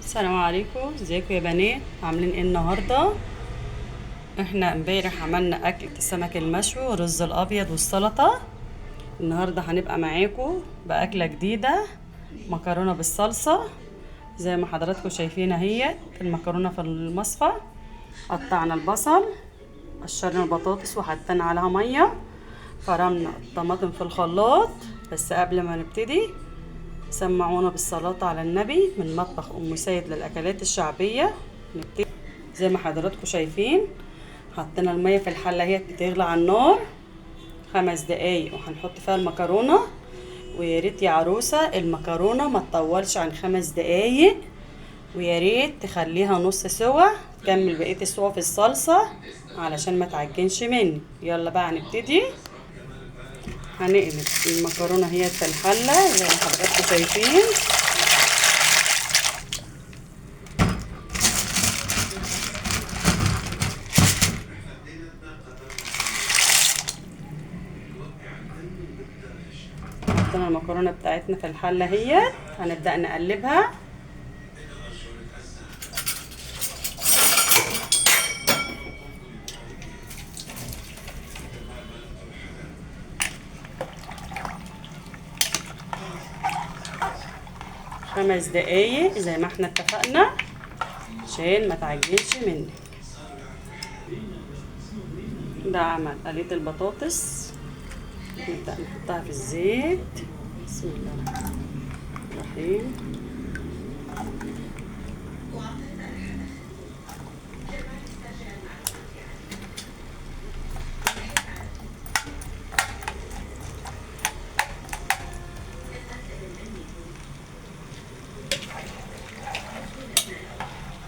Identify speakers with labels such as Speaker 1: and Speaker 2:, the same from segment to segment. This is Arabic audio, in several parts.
Speaker 1: السلام عليكم، ازيكم يا بنات؟ عاملين ايه النهارده؟ احنا امبارح عملنا اكلة السمك المشوي والرز الابيض والسلطة. النهارده هنبقى معاكم باكلة جديدة، مكرونة بالصلصة. زي ما حضراتكم شايفين اهي المكرونة في المصفى. قطعنا البصل، قشرنا البطاطس وحطينا عليها مية، فرمنا الطماطم في الخلاط. بس قبل ما نبتدي سمعونا بالصلاة على النبي من مطبخ أم سيد للأكلات الشعبية. نبتدي زي ما حضراتكم شايفين. حطينا المية في الحلة هي بتغلي على النار 5 دقايق، وهنحط فيها المكرونة. ويا ريت يا عروسة المكرونة ما تطولش عن 5 دقايق، ويا ريت تخليها نص سوا، تكمل بقية السوا في الصلصة علشان ما تعجنش مني. يلا بقى هنبتدي. هنقلب المكرونة هي في الحلة زي ما حضراتكم شايفين. حطينا المكرونة بتاعتنا في الحلة هي، هنبدأ نقلبها. خمس دقايق زي ما احنا اتفقنا عشان ما تعجنش مني. ده عمل قلية البطاطس. نبدأ نحطها في الزيت. بسم الله الرحمن الرحيم.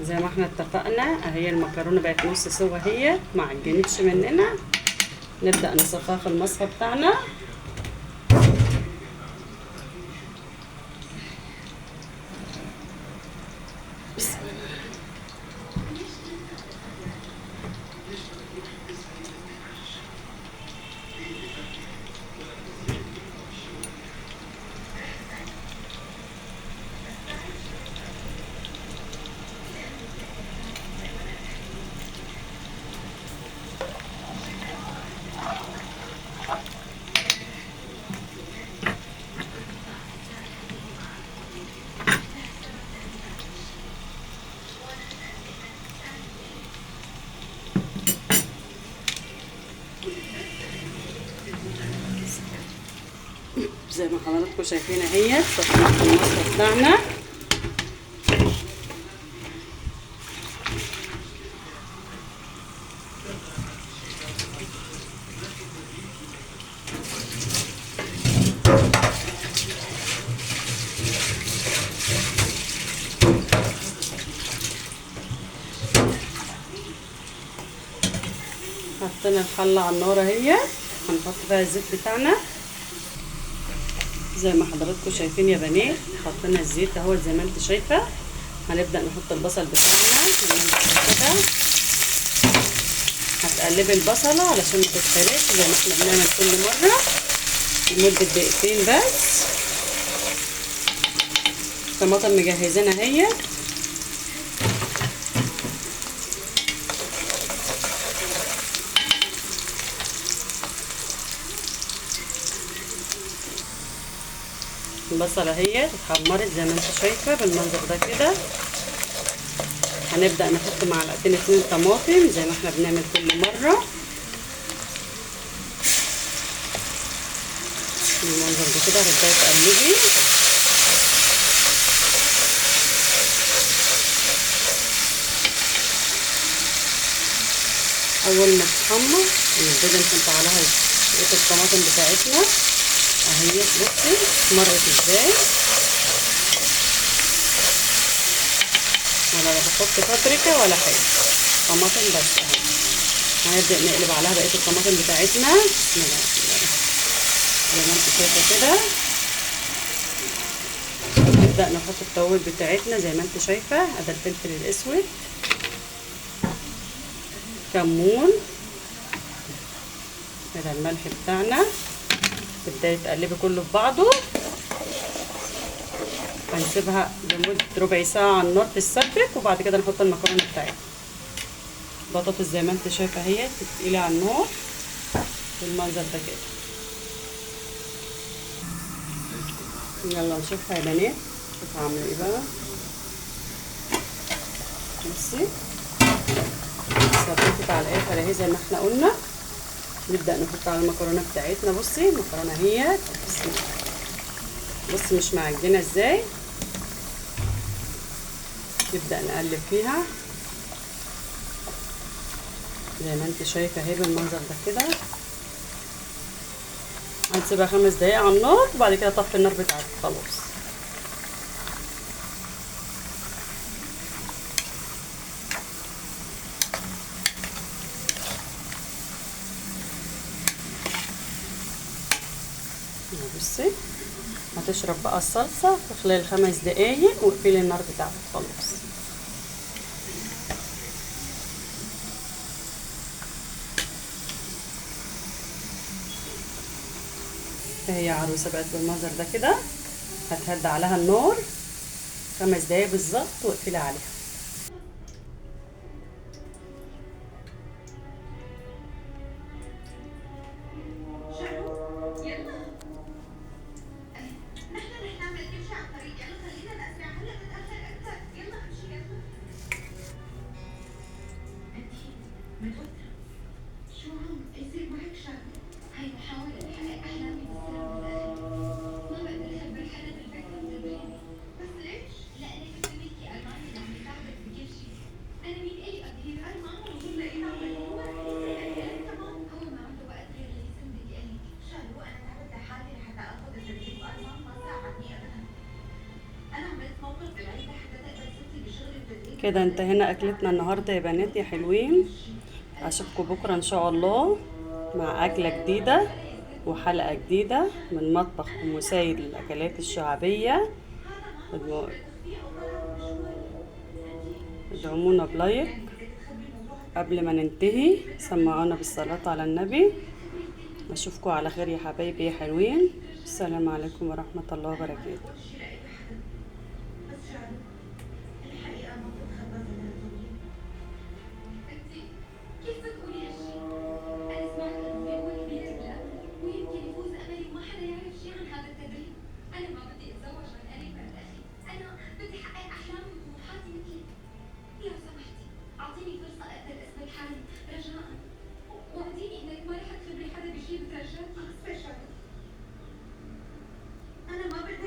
Speaker 1: زي ما احنا اتفقنا اهي المكرونة بقت نص سوا، هي ما عجنتش مننا. نبدأ نصفيها في المصفى بتاعنا. بسم الله. زي ما حضراتكم شايفين اهي صفينا في المصفى بتاعنا. حطينا الحلة على النار اهي، هنحط فيها الزيت بتاعنا. زي ما حضراتكم شايفين يا بنات حطينا الزيت اهو زي ما انت شايفه. هنبدأ نحط البصل بتاعنا كده. هتقلبي البصلة علشان ما تتحرقش زي ما احنا بنعمل كل مرة لمدة دقيقتين بس. الطماطم مجهزينها اهي. البصلة اهي اتحمرت زي ما انت شايفة بالمنظر ده كده. هنبدأ نحط معلقتين 2 طماطم زي ما احنا بنعمل كل مرة بالمنظر ده كده. هتبدأي تقلبي. اول ما تتحمر نبتدي نحط عليها بقية الطماطم بتاعتنا اهي. بصي مرت ازاي. انا لا بحط بابريكا ولا حاجه، طماطم بس اهي. هنبدا نقلب عليها بقيه الطماطم بتاعتنا. بسم الله زي ما انت شايفه كده. نبدا نحط التوابل بتاعتنا زي ما انت شايفه. ادي الفلفل الاسود، كمون، ادي الملح بتاعنا. تبداي تقلبي كله في بعضه. هنسيبها لمدة ربع ساعة على النار تتسبك، وبعد كده نحط المكرونة بتاعتنا. بطاطس زي ما انت شايفة اهي تقيلة على النار بالمنظر ده كده. يلا نشوفها يا بنات، شوف هعمل ايه بقى. بصي سبكت على الاخر اهي زي ما احنا قلنا. نبدأ نحط على المكرونة بتاعتنا. بصي المكرونة اهي، بصي مش معجنة ازاي. نبدأ نقلب فيها زي ما انت شايفة اهي بالمنظر ده كده. هنسيبها 5 دقايق على النار، وبعد كده طفي النار بتاعتك خلاص. بصي هتشرب بقى الصلصة في خلال 5 دقايق، واقفلي النار بتاعتك خلاص. هي عروسة بقت بالمنظر ده كده. هتهدى عليها النار 5 دقايق بالظبط، واقفلي عليها.
Speaker 2: متوترة. شو عم يصير معك شغلة؟ هاي محاولة لحقق أحلامي بالسلام الداخلي. ما بقدر أخبر حدا بالبيت عن تدريبي. بس ليش؟ لأني مثل ميكي أرماني اللي عم يساعدك بكل شيء. أنا مين إلي أكيد أرمان موجود لإلي، هو رح يسندك إلك كمان. هو ما عنده وقت غير ليسندك إلك. شالو أنا تعبت لحالي لحتى آخذ التدريب، وأرمان ما ساعدني أبدا. أنا عملت موقف بالعيلة حتى تقدر ستي بشغل التدريب.
Speaker 1: كده انتهينا اكلتنا النهارده يا بنات يا حلوين. اشوفكم بكره ان شاء الله مع اكله جديده وحلقه جديده من مطبخ ام سيد للاكلات الشعبيه. ادعمونا بلايك. قبل ما ننتهي سمعونا بالصلاه على النبي. اشوفكم على خير يا حبايبي يا حلوين. السلام عليكم ورحمه الله وبركاته.